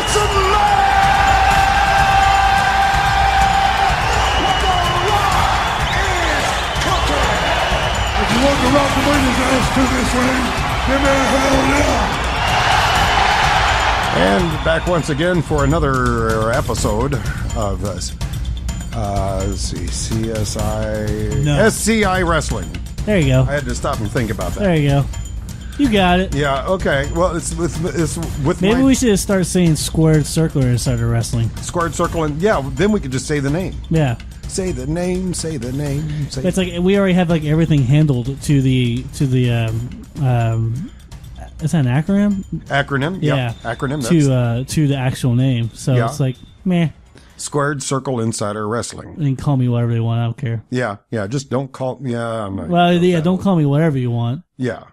If you want the Rock to bring his ass to this ring, give me a hell yeah. And back once again for another episode of SCI Wrestling. There you go. I had to stop and think about that. There you go. You got it. Yeah, okay. Well, it's with Maybe we should start saying squared circle inside of wrestling. Squared circle, and yeah, then we could just say the name. Yeah. Say the name, say the name. It's like we already have like everything handled to the is that an acronym? Acronym, yeah. Acronym. To the actual name. So Yeah. it's like, meh. Squared Circle Insider Wrestling. They can call me whatever they want. I don't care. Yeah. Just don't call. Yeah, I'm not. Well, yeah, don't call me whatever you want. Yeah,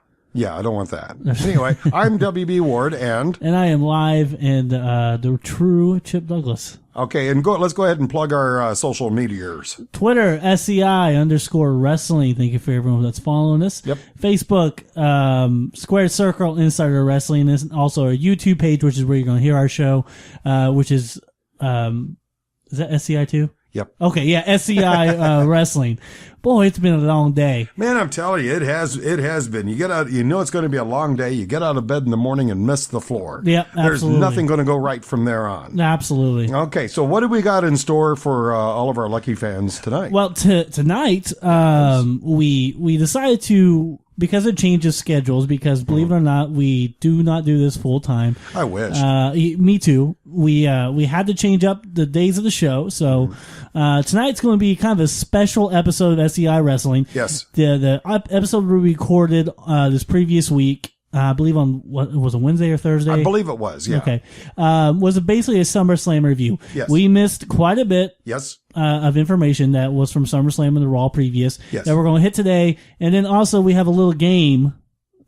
I don't want that. Anyway, I'm WB Ward, and I am live and the true Chip Douglas. Okay, and let's go ahead and plug our social medias. Twitter, SCI_wrestling. Thank you for everyone that's following us. Yep. Facebook, Squared Circle Insider Wrestling. There's also our YouTube page, which is where you're going to hear our show, which is that SCI too? Yep. Okay, yeah, SCI Wrestling. Boy, it's been a long day. Man, I'm telling you, it has been. You get out, you know it's going to be a long day. You get out of bed in the morning and miss the floor. Yeah, absolutely. There's nothing going to go right from there on. Absolutely. Okay, so what do we got in store for all of our lucky fans tonight? Well, tonight, we decided to, because it changes schedules, because believe it or not, we do not do this full time. I wish. Me too. We had to change up the days of the show, so tonight's going to be kind of a special episode of SCI Wrestling. Yes. The episode we recorded this previous week, I believe on what was it, Wednesday or Thursday? I believe it was. Yeah. Okay. Was basically a SummerSlam review. Yes. We missed quite a bit. Yes. Of information that was from SummerSlam and the Raw previous. Yes. That we're going to hit today, and then also we have a little game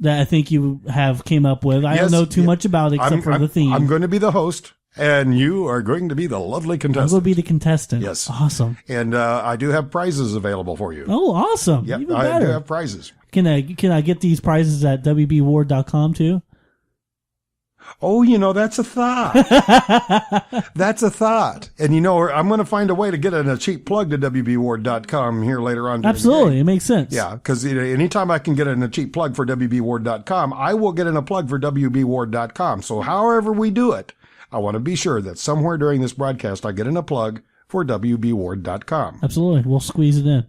that I think you have came up with. I don't know too much about it except for the theme. I'm going to be the host, and you are going to be the lovely contestant. I'm going to be the contestant. Yes. Awesome. And I do have prizes available for you. Oh, awesome. Yep, Even I better. do have prizes. Can I get these prizes at WBWard.com too? Oh, that's a thought. That's a thought. And I'm going to find a way to get in a cheap plug to WBWard.com here later on. Absolutely. It makes sense. Yeah, because anytime I can get in a cheap plug for WBWard.com, I will get in a plug for WBWard.com. So however we do it, I want to be sure that somewhere during this broadcast I get in a plug for WBWard.com. Absolutely. We'll squeeze it in.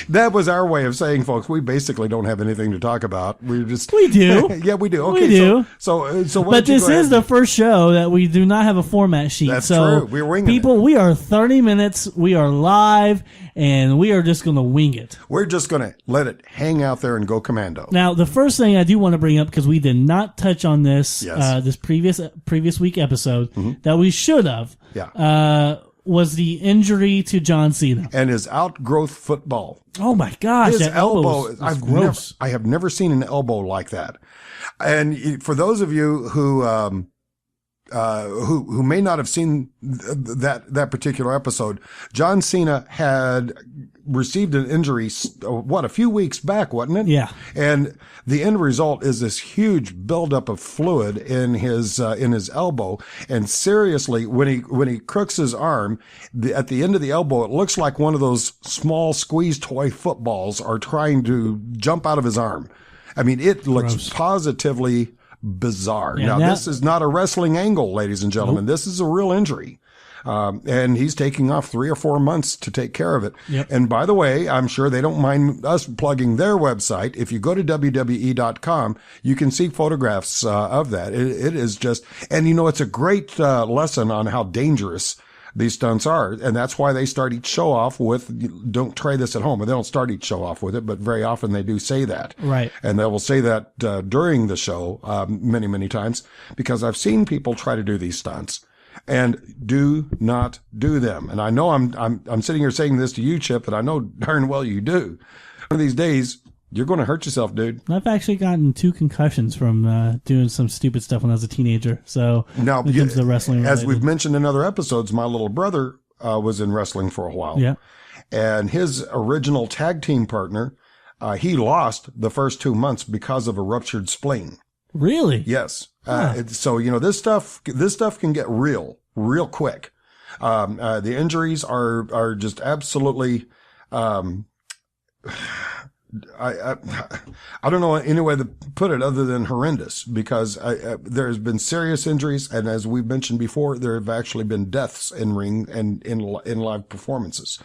That was our way of saying, folks, we basically don't have anything to talk about. We do. Yeah, we do. Okay, we do. So but this is the first show that we do not have a format sheet. That's so true. We're winging people, it. we are 30 minutes. We are live, and we are just going to wing it. We're just going to let it hang out there and go commando. Now, the first thing I do want to bring up, because we did not touch on this, Yes. this previous week episode, that we should have. Yeah. Was the injury to John Cena and his outgrowth football. Oh my gosh, His that elbow is gross. I have never seen an elbow like that. And for those of you who may not have seen that particular episode, John Cena had received an injury, a few weeks back, wasn't it? Yeah. And the end result is this huge buildup of fluid in his elbow. And seriously, when he crooks his arm, at the end of the elbow, it looks like one of those small squeeze toy footballs are trying to jump out of his arm. I mean, it looks positively bizarre. Yeah, now, this is not a wrestling angle, ladies and gentlemen. Nope. This is a real injury. And he's taking off 3 or 4 months to take care of it. Yep. And by the way, I'm sure they don't mind us plugging their website. If you go to WWE.com, you can see photographs of that. It is just, and it's a great lesson on how dangerous these stunts are. And that's why they start each show off with, don't try this at home. And they don't start each show off with it, but very often they do say that. Right. And they will say that during the show many, many times, because I've seen people try to do these stunts and do not do them. And I know I'm sitting here saying this to you, Chip, and I know darn well you do. One of these days, you're going to hurt yourself, dude. I've actually gotten 2 concussions from doing some stupid stuff when I was a teenager. So now, when it comes to wrestling as related. we've mentioned in other episodes, my little brother was in wrestling for a while. Yeah. And his original tag team partner, he lost the first 2 months because of a ruptured spleen. Really? Yes. So, this stuff can get real quick. The injuries are just absolutely, I don't know any way to put it other than horrendous, because there's been serious injuries, and as we've mentioned before, there have actually been deaths in ring and in live performances.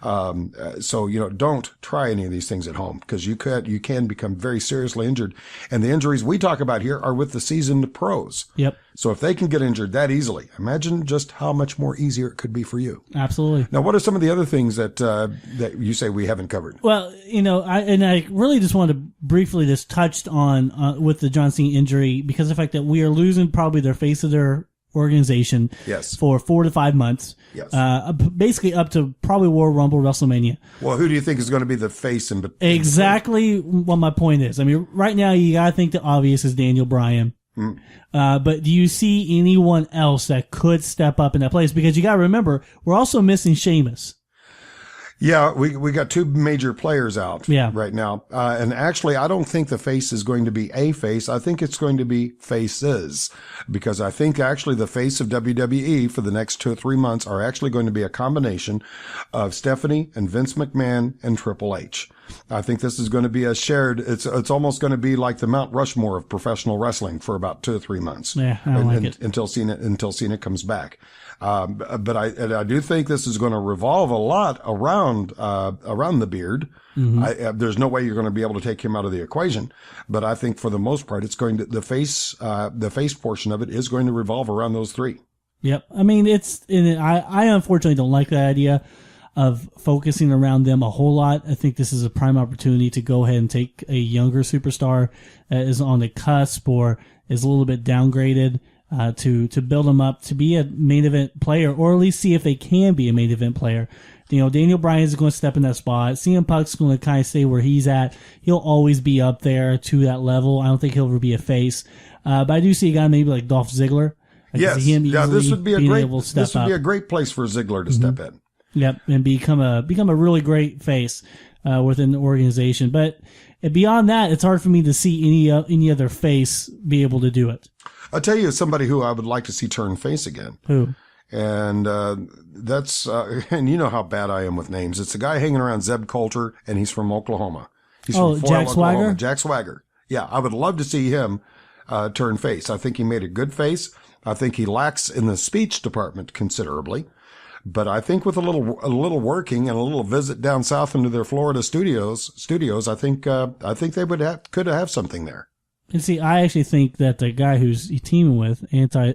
So don't try any of these things at home, because you can become very seriously injured, and the injuries we talk about here are with the seasoned pros. Yep. So if they can get injured that easily, imagine just how much more easier it could be for you. Absolutely. Now, what are some of the other things that you say we haven't covered? Well, I really just wanted to briefly just touch on with the John Cena injury, because of the fact that we are losing probably their face of their organization. Yes. For 4 to 5 months. Yes. Basically up to probably Royal Rumble, WrestleMania. Well, who do you think is going to be the face in between? Exactly what my point is. I mean, right now you got to think the obvious is Daniel Bryan. But do you see anyone else that could step up in that place? Because you got to remember, we're also missing Sheamus. Yeah, we got two major players out right now. And actually, I don't think the face is going to be a face. I think it's going to be faces, because I think actually the face of WWE for the next 2 or 3 months are actually going to be a combination of Stephanie and Vince McMahon and Triple H. I think this is going to be a shared, it's almost going to be like the Mount Rushmore of professional wrestling for about 2 or 3 months. Yeah, I like it. Until Cena comes back. But I do think this is going to revolve a lot around the beard. Mm-hmm. There's no way you're going to be able to take him out of the equation, but I think for the most part, it's going to, the face portion of it is going to revolve around those three. Yep. I mean, I unfortunately don't like the idea of focusing around them a whole lot. I think this is a prime opportunity to go ahead and take a younger superstar that is on the cusp or is a little bit downgraded, to build them up to be a main event player, or at least see if they can be a main event player. Daniel Bryan is going to step in that spot. CM Punk's going to kind of stay where he's at. He'll always be up there to that level. I don't think he'll ever be a face. But I do see a guy maybe like Dolph Ziggler. Yes. This would be a great place for Ziggler to step in. Yep. And become a really great face, within the organization. But beyond that, it's hard for me to see any other face be able to do it. I'll tell you somebody who I would like to see turn face again. Who? And that's and you know how bad I am with names. It's a guy hanging around Zeb Coulter, and he's from Oklahoma. He's from Jack Swagger? Jack Swagger. Yeah, I would love to see him turn face. I think he made a good face. I think he lacks in the speech department considerably. But I think with a little working and a little visit down south into their Florida studios, I think they could have something there. And see, I actually think that the guy who's teaming with Antonio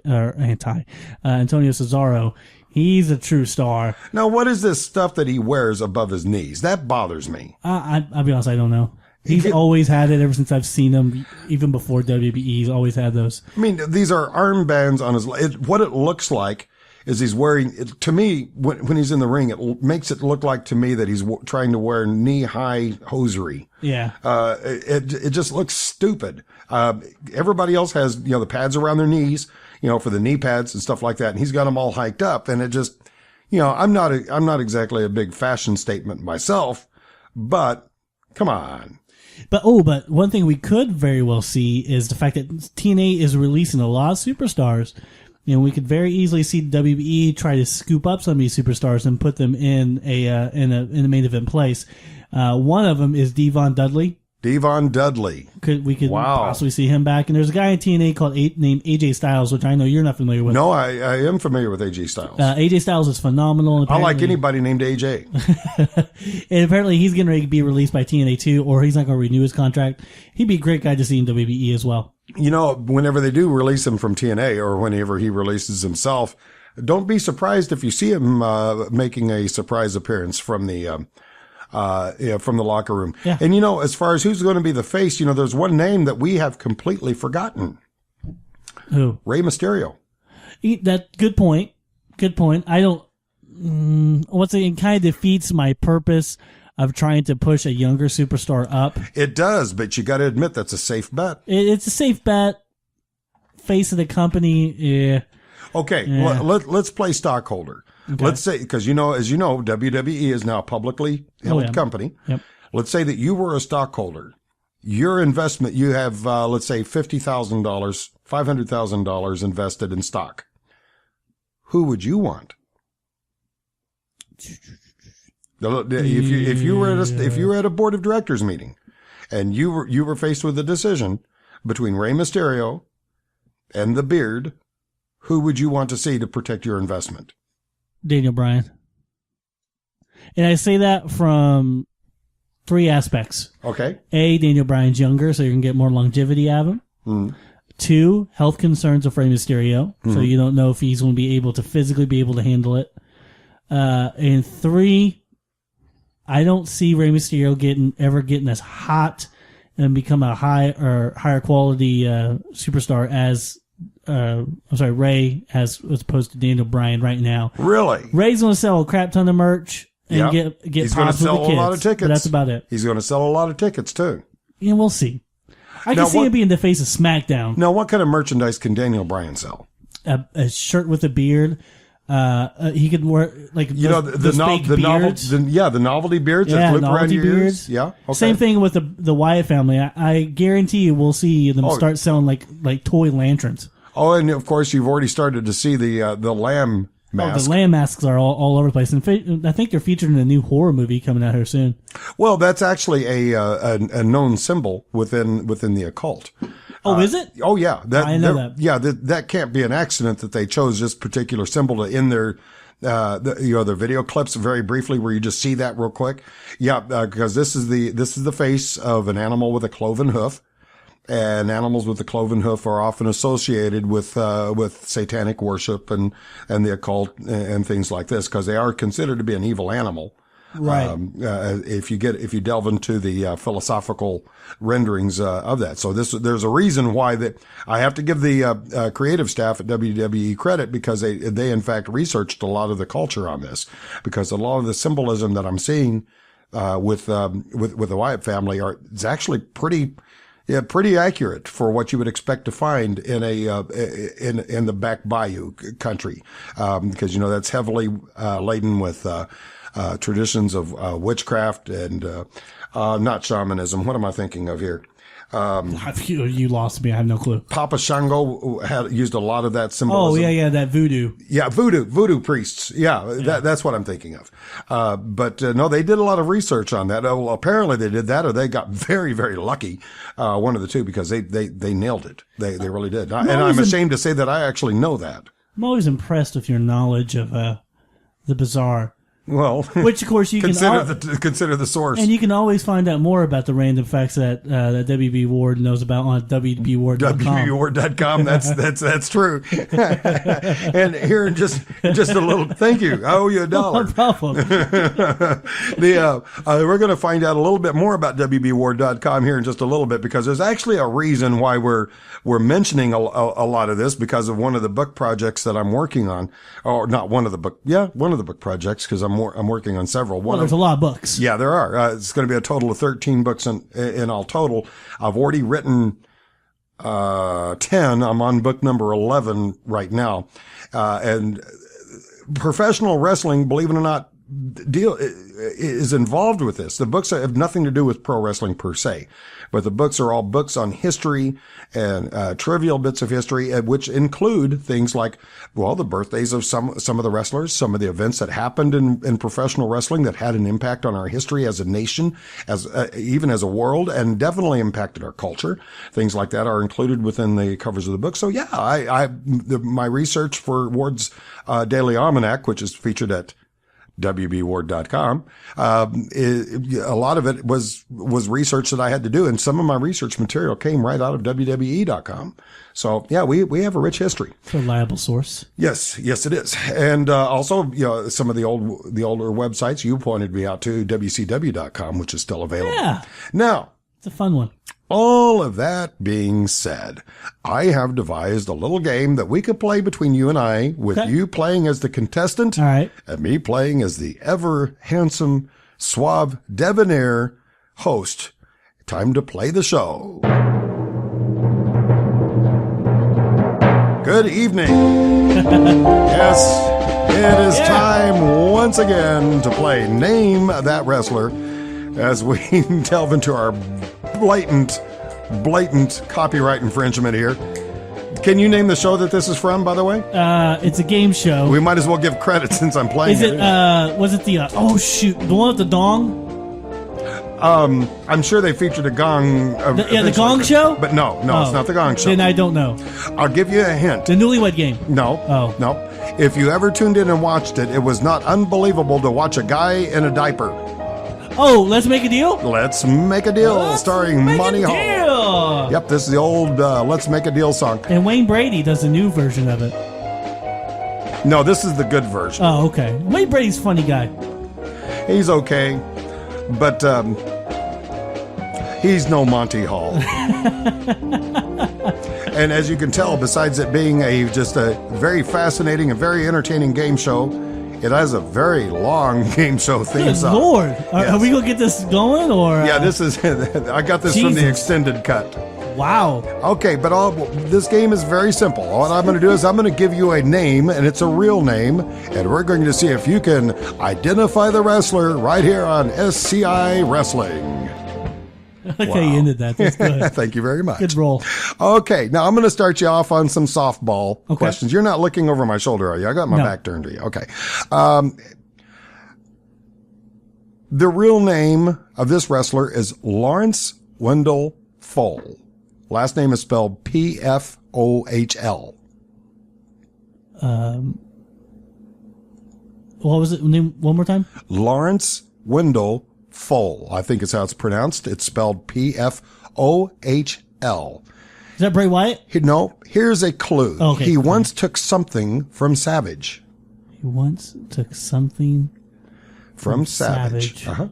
Cesaro, he's a true star. Now, what is this stuff that he wears above his knees? That bothers me. I'll be honest, I don't know. He's always had it ever since I've seen him, even before WWE. He's always had those. I mean, these are armbands on his leg. What it looks like is he's wearing, to me, when he's in the ring, it makes it look like to me that he's trying to wear knee-high hosiery. Yeah. It just looks stupid. Everybody else has, the pads around their knees, for the knee pads and stuff like that. And he's got them all hiked up. And it just, I'm not exactly a big fashion statement myself, but come on. But one thing we could very well see is the fact that TNA is releasing a lot of superstars. We could very easily see WWE try to scoop up some of these superstars and put them in a main event place. One of them is Devon Dudley. We could possibly see him back. And there's a guy in TNA named AJ Styles, which I know you're not familiar with. No, I am familiar with AJ Styles. AJ Styles is phenomenal. I like anybody named AJ. And apparently he's getting ready to be released by TNA too, or he's not going to renew his contract. He'd be a great guy to see in WWE as well. Whenever they do release him from TNA, or whenever he releases himself, don't be surprised if you see him making a surprise appearance from the locker room. Yeah. And as far as who's going to be the face, there's one name that we have completely forgotten. Who? Rey Mysterio. Good point. I don't. Once again, it kind of defeats my purpose of trying to push a younger superstar up. It does, but you got to admit that's a safe bet. It's a safe bet. Face of the company, yeah. Okay, yeah. Let's play stockholder. Okay. Let's say, because as you know, WWE is now a publicly held company. Yep. Let's say that you were a stockholder your investment, you have, let's say $50,000, $500,000 invested in stock. Who would you want? If you were at a board of directors meeting and you were faced with a decision between Rey Mysterio and the Beard, who would you want to see to protect your investment? Daniel Bryan. And I say that from 3 aspects. Okay. A, Daniel Bryan's younger, so you can get more longevity out of him. Mm. 2, health concerns of Rey Mysterio, so you don't know if he's going to be able to physically be able to handle it. And 3, I don't see Rey Mysterio ever getting as hot and become a higher quality superstar as Rey as opposed to Daniel Bryan right now. Really? Rey's going to sell a crap ton of merch and get He's going to sell a lot of tickets. But that's about it. He's going to sell a lot of tickets too. Yeah, we'll see. I can see him being the face of SmackDown. Now, what kind of merchandise can Daniel Bryan sell? A shirt with a beard. He could wear like the novelty beards that flip around your ears. Yeah, okay. Same thing with the Wyatt family. I guarantee you, we'll see them start selling like toy lanterns. Oh, and of course, you've already started to see the lamb mask. Oh, the lamb masks are all over the place, and I think they're featured in a new horror movie coming out here soon. Well, that's actually a known symbol within the occult. Oh, is it? Oh, yeah. I know that. Yeah, that can't be an accident that they chose this particular symbol to in their their video clips very briefly where you just see that real quick. Yeah, because this is the face of an animal with a cloven hoof. And animals with the cloven hoof are often associated with satanic worship and the occult and things like this because they are considered to be an evil animal. Right. If you delve into the philosophical renderings of that, so there's a reason why that I have to give the creative staff at WWE credit because they in fact researched a lot of the culture on this because a lot of the symbolism that I'm seeing with the Wyatt family is actually pretty accurate for what you would expect to find in in the back bayou country, because that's heavily laden with traditions of witchcraft and not shamanism. What am I thinking of here? You lost me. I have no clue. Papa Shango used a lot of that symbolism. Oh, yeah, that voodoo. Yeah, voodoo priests. Yeah. That's what I'm thinking of. But no, they did a lot of research on that. Well, apparently they did that or they got very, very lucky. One of the two, because they nailed it. They really did. And I'm ashamed to say that I actually know that. I'm always impressed with your knowledge of the bizarre. Well, which of course you consider the source, and you can always find out more about the random facts that WB Ward knows about on WBWard.com. WBWard.com. That's true. And here in just a little, thank you. I owe you $1. No problem. We're going to find out a little bit more about WBWard.com here in just a little bit because there's actually a reason why we're mentioning a lot of this because of one of the book projects that I'm working on, or not one of the book projects because I'm working on several. There's a lot of books. Yeah, there are. It's going to be a total of 13 books in all total. I've already written 10. I'm on book number 11 right now. And professional wrestling, believe it or not, is involved with this. The books have nothing to do with pro wrestling per se, but the books are all books on history and trivial bits of history, which include things like, the birthdays of some of the wrestlers, some of the events that happened in professional wrestling that had an impact on our history as a nation, even as a world, and definitely impacted our culture. Things like that are included within the covers of the book. So yeah, my research for Ward's Daily Almanac, which is featured at WBWard.com. A lot of it was research that I had to do, and some of my research material came right out of WWE.com. So yeah, we have a rich history. Reliable source. Yes, it is. And also, some of the older websites you pointed me out to, WCW.com, which is still available. Yeah. Now, it's a fun one. All of that being said, I have devised a little game that we could play between you and I, with you playing as the contestant, all right, and me playing as the ever handsome, suave, debonair host. Time to play the show. Good evening. Yes, it is time once again to play Name That Wrestler as we delve into our blatant copyright infringement here. Can you name the show that this is from, by the way? It's a game show. We might as well give credit since I'm playing it. Was it the, the one with the dong? I'm sure they featured a gong. The Gong Show? But no, it's not the Gong Show. Then I don't know. I'll give you a hint. The Newlywed Game. No. Oh. No. If you ever tuned in and watched it, it was not unbelievable to watch a guy in a diaper. Oh, Let's Make a Deal? Let's Make a Deal, starring Monty Hall. Yep, this is the old Let's Make a Deal song. And Wayne Brady does a new version of it. No, this is the good version. Oh, okay. Wayne Brady's a funny guy. He's okay, but he's no Monty Hall. And as you can tell, besides it being just a very fascinating and very entertaining game show, it has a very long game show theme Good song. Lord. Yes. Are we going to get this going? Or Yeah, this is. I got this from the extended cut. Wow. Okay, but this game is very simple. What I'm going to do is I'm going to give you a name, and it's a real name, and we're going to see if you can identify the wrestler right here on SCI Wrestling. Okay, you ended that. That's good. Thank you very much. Good roll. Okay, now I'm going to start you off on some softball questions. You're not looking over my shoulder, are you? I got my back turned to you. Okay. The real name of this wrestler is Lawrence Wendell Fohl. Last name is spelled P-F-O-H-L. What was it? Name one more time? Lawrence Wendell Fohl. I think it's how it's pronounced. It's spelled P-F-O-H-L. Is that Bray Wyatt? No, here's a clue. Okay, he once took something from Savage. He once took something from Savage. Uh-huh.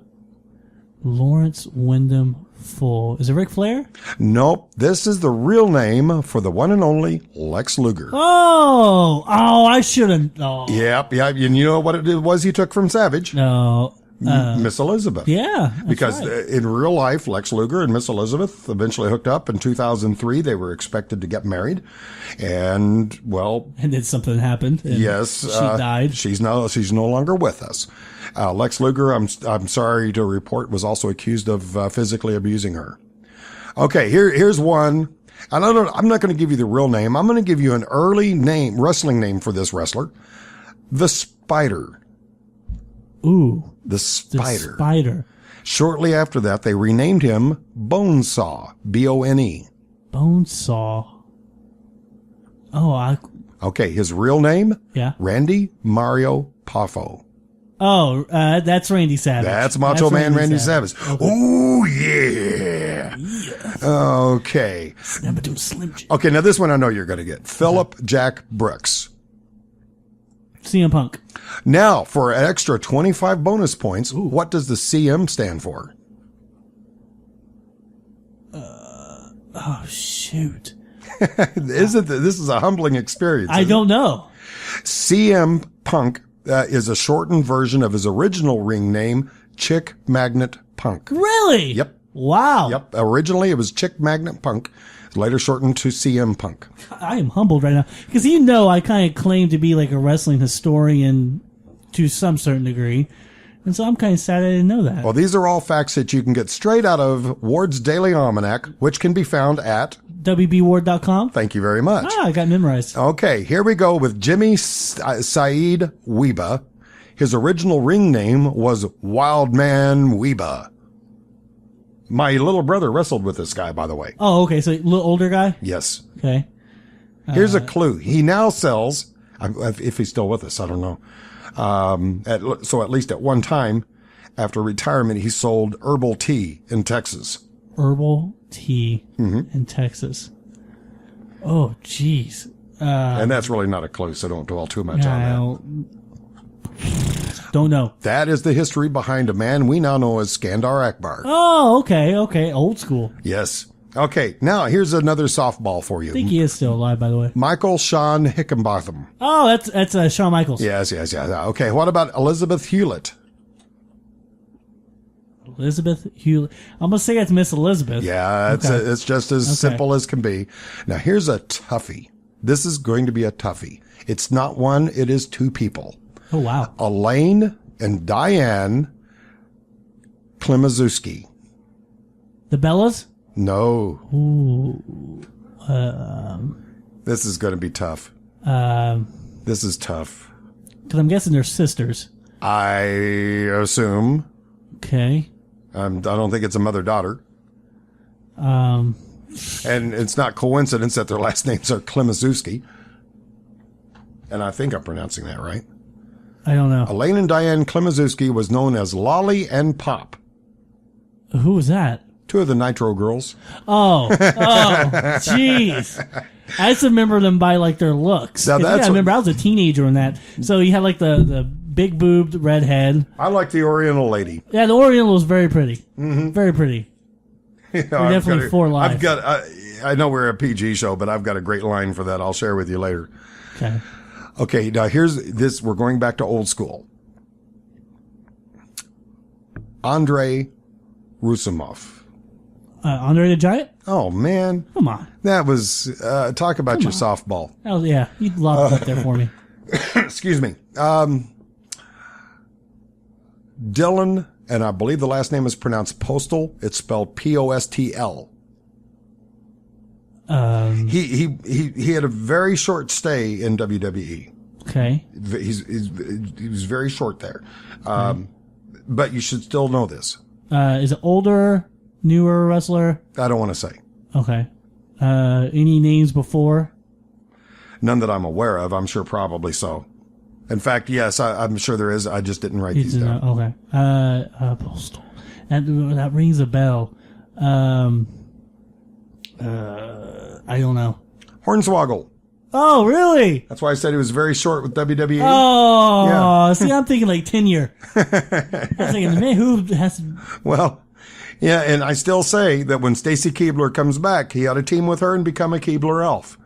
Lawrence Wyndham Fohl. Is it Ric Flair? Nope. This is the real name for the one and only Lex Luger. Oh, I should have. Oh. Yep. And you know what it was he took from Savage? No. Miss Elizabeth. Yeah. Because right. In real life, Lex Luger and Miss Elizabeth eventually hooked up. In 2003, they were expected to get married. And, well. And then something happened. And yes. She died. She's no longer with us. Lex Luger, I'm sorry to report, was also accused of physically abusing her. Okay, here's one. And I'm not going to give you the real name. I'm going to give you an early wrestling name for this wrestler. The Spider. Ooh. The Spider. The Spider. Shortly after that, they renamed him Bonesaw. B-O-N-E. Bonesaw. Oh, Okay, his real name? Yeah. Randy Mario Poffo. Oh, that's Randy Savage. That's Macho Man Randy Savage. Okay. Oh, yeah. Okay. Slim Jim. Okay, now this one I know you're going to get. Philip Jack Brooks. CM Punk. Now, for an extra 25 bonus points, what does the CM stand for? Oh, shoot. This is a humbling experience. I don't know. CM Punk is a shortened version of his original ring name, Chick Magnet Punk. Really? Yep. Wow. Yep. Originally, it was Chick Magnet Punk, later shortened to CM Punk. I am humbled right now because I kind of claim to be like a wrestling historian to some certain degree. And so I'm kind of sad I didn't know that. Well, these are all facts that you can get straight out of Ward's Daily Almanac, which can be found at WBWard.com. Thank you very much. I got memorized. Okay, here we go with Jimmy Saeed Weba. His original ring name was Wildman Weba. My little brother wrestled with this guy, by the way. Oh, okay. So a little older guy? Yes. Okay. Here's a clue. He now sells, if he's still with us, I don't know. So at least at one time, after retirement, he sold herbal tea in Texas. Herbal tea in Texas. Oh, jeez. And that's really not a clue, so don't dwell too much on that. Don't know. That is the history behind a man we now know as Skandar Akbar. Oh, okay. Old school. Yes. Okay, now here's another softball for you. I think he is still alive, by the way. Michael Sean Hickenbotham. Oh, that's Shawn Michaels. Yes. Okay, what about Elizabeth Hewlett? Elizabeth Hewlett. I'm going to say that's Miss Elizabeth. Yeah, it's just as simple as can be. Now, here's a toughie. This is going to be a toughie. It's not one, it is two people. Oh, wow. Elaine and Diane Klimaszewski. The Bellas? No. Ooh. This is going to be tough. This is tough. Because I'm guessing they're sisters. I assume. Okay. I don't think it's a mother-daughter. Um, And it's not coincidence that their last names are Klimaszewski. And I think I'm pronouncing that right. I don't know. Elaine and Diane Klimaszewski was known as Lolly and Pop. Who was that? Two of the Nitro girls. Oh, jeez. I just remember them by like their looks. Now, I remember I was a teenager in that. So you had like the big boobed redhead. I like the Oriental lady. Yeah, the Oriental was very pretty. Mm-hmm. Very pretty. You know, We're definitely for life. I know we're a PG show, but I've got a great line for that. I'll share with you later. Okay. Okay, now here's this. We're going back to old school. Andrei Rusumov. Andre the Giant? Oh, man. Come on. That was, talk about your softball. That was, yeah, you lobbed it up there for me. Excuse me. Dylan, and I believe the last name is pronounced Postal. It's spelled Postl. He had a very short stay in WWE. Okay. He was very short there. But you should still know this. Is it older, newer wrestler? I don't want to say. Okay. Any names before? None that I'm aware of. I'm sure probably so. In fact, yes, I'm sure there is. I just didn't write these down. Okay. Postal. That rings a bell. I don't know. Hornswoggle. Oh, really? That's why I said he was very short with WWE. Oh, Yeah. See, I'm thinking like tenure. I was thinking, man, who has to... Well, yeah, and I still say that when Stacy Keibler comes back, he ought to team with her and become a Keibler elf.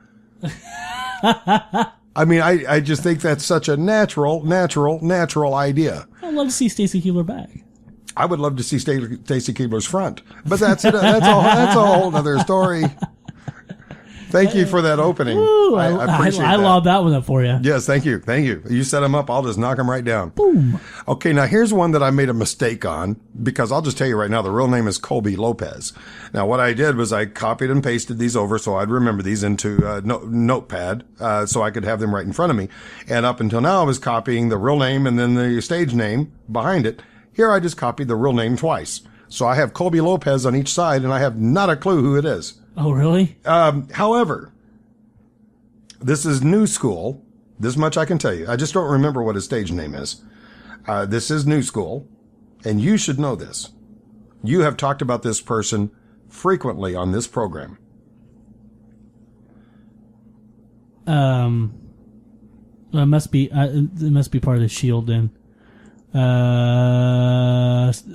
I mean, I just think that's such a natural idea. I'd love to see Stacy Keibler back. I would love to see Stacy Keibler's front, but that's a whole other story. Thank you for that opening. Ooh, I appreciate that. I lobbed that one up for you. Yes, thank you. You set them up. I'll just knock them right down. Boom. Okay, now here's one that I made a mistake on, because I'll just tell you right now, the real name is Colby Lopez. Now, what I did was I copied and pasted these over so I'd remember these into Notepad so I could have them right in front of me. And up until now, I was copying the real name and then the stage name behind it. Here, I just copied the real name twice. So I have Colby Lopez on each side, and I have not a clue who it is. Oh, really? However, this is new school. This much I can tell you. I just don't remember what his stage name is. This is new school, and you should know this. You have talked about this person frequently on this program. It must be part of the Shield then.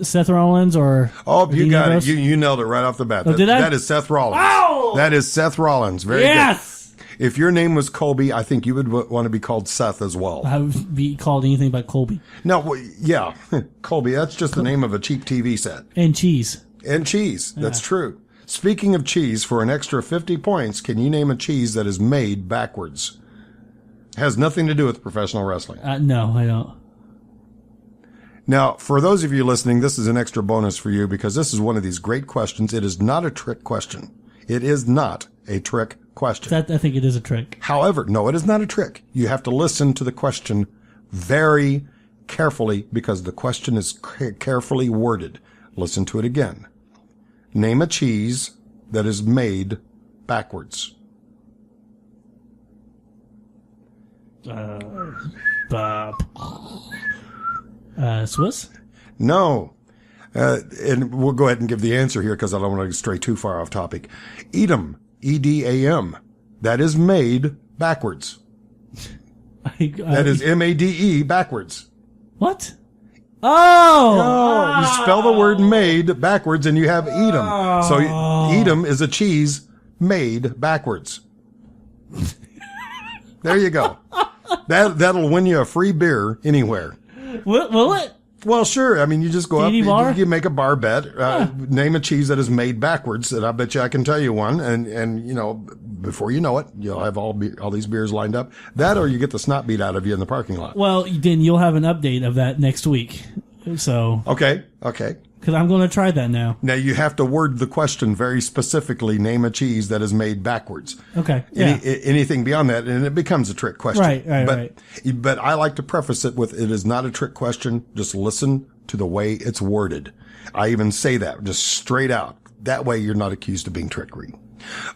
Seth Rollins or... Oh, you got it. You nailed it right off the bat. Oh, did I? That is Seth Rollins. Wow! That is Seth Rollins. Very good. Yes! If your name was Colby, I think you would want to be called Seth as well. I would be called anything but Colby. No, yeah. Colby, that's just the name of a cheap TV set. And cheese. And cheese. That's true. Speaking of cheese, for an extra 50 points, can you name a cheese that is made backwards? Has nothing to do with professional wrestling. No, I don't. Now, for those of you listening, this is an extra bonus for you because this is one of these great questions. It is not a trick question. It is not a trick question. I think it is a trick. However, no, it is not a trick. You have to listen to the question very carefully because the question is carefully worded. Listen to it again. Name a cheese that is made backwards. Swiss? No. And we'll go ahead and give the answer here because I don't want to stray too far off topic. Edam, E-D-A-M. That is made backwards. That is M-A-D-E backwards. What? Oh! No, you spell the word made backwards and you have Edam. So Edam is a cheese made backwards. There you go. That'll win you a free beer anywhere. Will it? Well, sure. I mean, you just go up, bar? you make a bar bet, name a cheese that is made backwards, and I bet you I can tell you one. And you know, before you know it, you'll have all these beers lined up. That or you get the snot beat out of you in the parking lot. Well, then you'll have an update of that next week. So Okay. Because I'm going to try that now. Now, you have to word the question very specifically. Name a cheese that is made backwards. Okay. Yeah. Anything beyond that, and it becomes a trick question. Right. But I like to preface it with, it is not a trick question. Just listen to the way it's worded. I even say that just straight out. That way you're not accused of being trickery.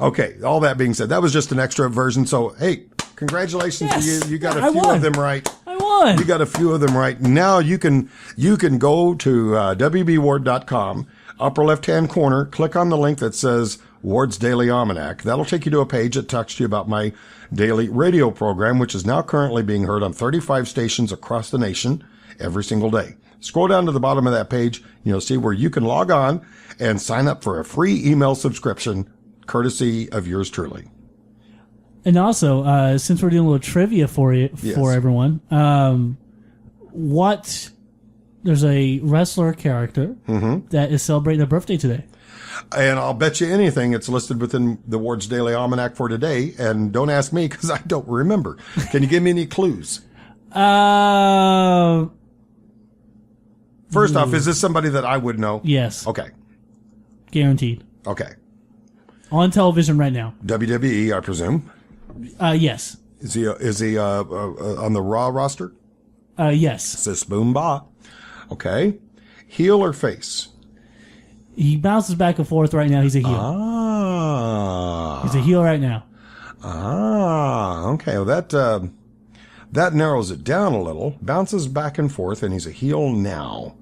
Okay. All that being said, that was just an extra version. So, hey, congratulations to you. You got a few of them right. I won. You got a few of them right. Now you can go to WBWard.com, upper left-hand corner, click on the link that says Ward's Daily Almanac. That'll take you to a page that talks to you about my daily radio program, which is now currently being heard on 35 stations across the nation every single day. Scroll down to the bottom of that page. You'll see where you can log on and sign up for a free email subscription, courtesy of yours truly. And also, since we're doing a little trivia for everyone, there's a wrestler character that is celebrating a birthday today. And I'll bet you anything it's listed within the Ward's Daily Almanac for today. And don't ask me because I don't remember. Can you give me any clues? First off, is this somebody that I would know? Yes. Okay. Guaranteed. Okay. On television right now. WWE, I presume. Yes. Is he on the Raw roster? Yes. Sis Boom Ba. Okay. Heel or face? He bounces back and forth right now. He's a heel. He's a heel right now. Okay. Well, that narrows it down a little. Bounces back and forth, and he's a heel now.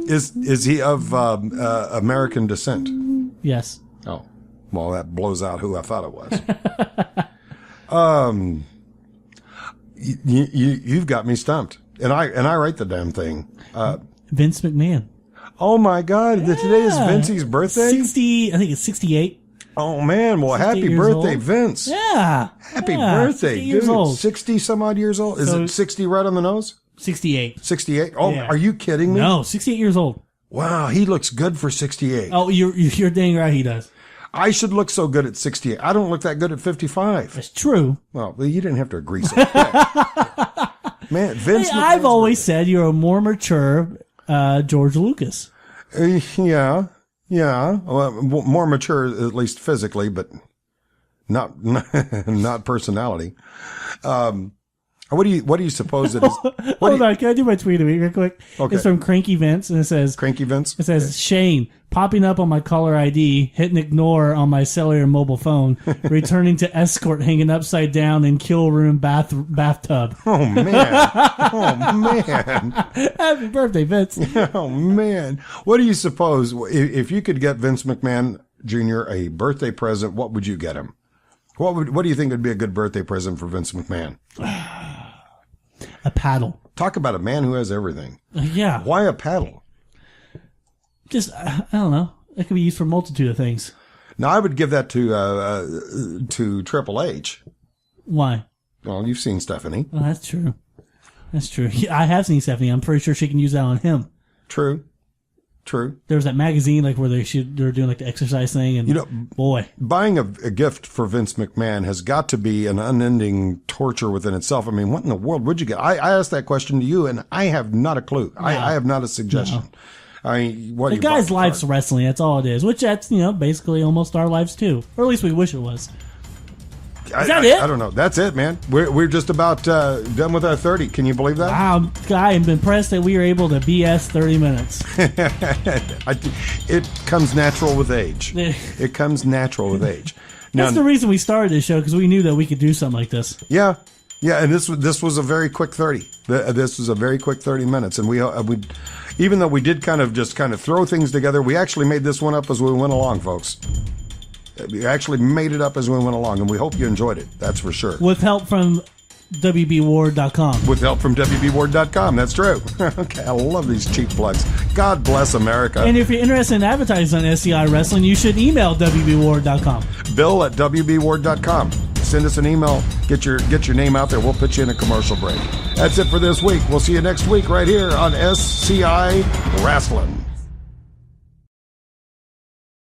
Is he of American descent? Yes. Oh, well, that blows out who I thought it was. You've got me stumped, and I write the damn thing. Vince McMahon. Oh my God! Today is Vincey's birthday. 60. I think it's 68. Oh man! Well, happy birthday, old. Vince. Yeah. Happy birthday, dude. 60 some odd years old. Is it 60 right on the nose? 68. 68. Oh, yeah. Are you kidding me? No, 68 years old. Wow, he looks good for 68. Oh, you're dang right he does. I should look so good at 68. I don't look that good at 55. That's true. Well, you didn't have to agree so quick. Man, Vince. Hey, I've always said you're a more mature George Lucas. Yeah. Well, more mature, at least physically, but not personality. What do you suppose it is? Hold on, can I do my tweet of the week real quick? Okay. It's from Cranky Vince, and it says, Cranky Vince? It says, Shane, popping up on my caller ID, hitting ignore on my cellular mobile phone, returning to escort hanging upside down in kill room bathtub. Oh, man. Oh, man. Happy birthday, Vince. Oh, man. What do you suppose, if you could get Vince McMahon Jr. a birthday present, what would you get him? What do you think would be a good birthday present for Vince McMahon? A paddle. Talk about a man who has everything. Yeah. Why a paddle? Just, I don't know. It could be used for a multitude of things. Now, I would give that to Triple H. Why? Well, you've seen Stephanie. Well, that's true. That's true. Yeah, I have seen Stephanie. I'm pretty sure she can use that on him. True. There was that magazine where they're doing like the exercise thing, and boy, buying a gift for Vince McMahon has got to be an unending torture within itself. I mean, what in the world would you get? I asked that question to you, and I have not a clue. No. I have not a suggestion. No. The guy's life's wrestling. That's all it is. Which that's basically almost our lives too, or at least we wish it was. Is that it? I don't know. That's it, man. We're just about done with our 30. Can you believe that? Wow, I'm impressed that we were able to BS 30 minutes. It comes natural with age. It comes natural with age. That's the reason we started this show, because we knew that we could do something like this. Yeah, and this was a very quick 30. This was a very quick 30 minutes, and we even though we did kind of throw things together, we actually made this one up as we went along, folks. We actually made it up as we went along, and we hope you enjoyed it. That's for sure. With help from WBWard.com. With help from WBWard.com. That's true. Okay, I love these cheap plugs. God bless America. And if you're interested in advertising on SCI Wrestling, you should email WBWard.com. Bill at WBWard.com. Send us an email. Get your name out there. We'll put you in a commercial break. That's it for this week. We'll see you next week right here on SCI Wrestling.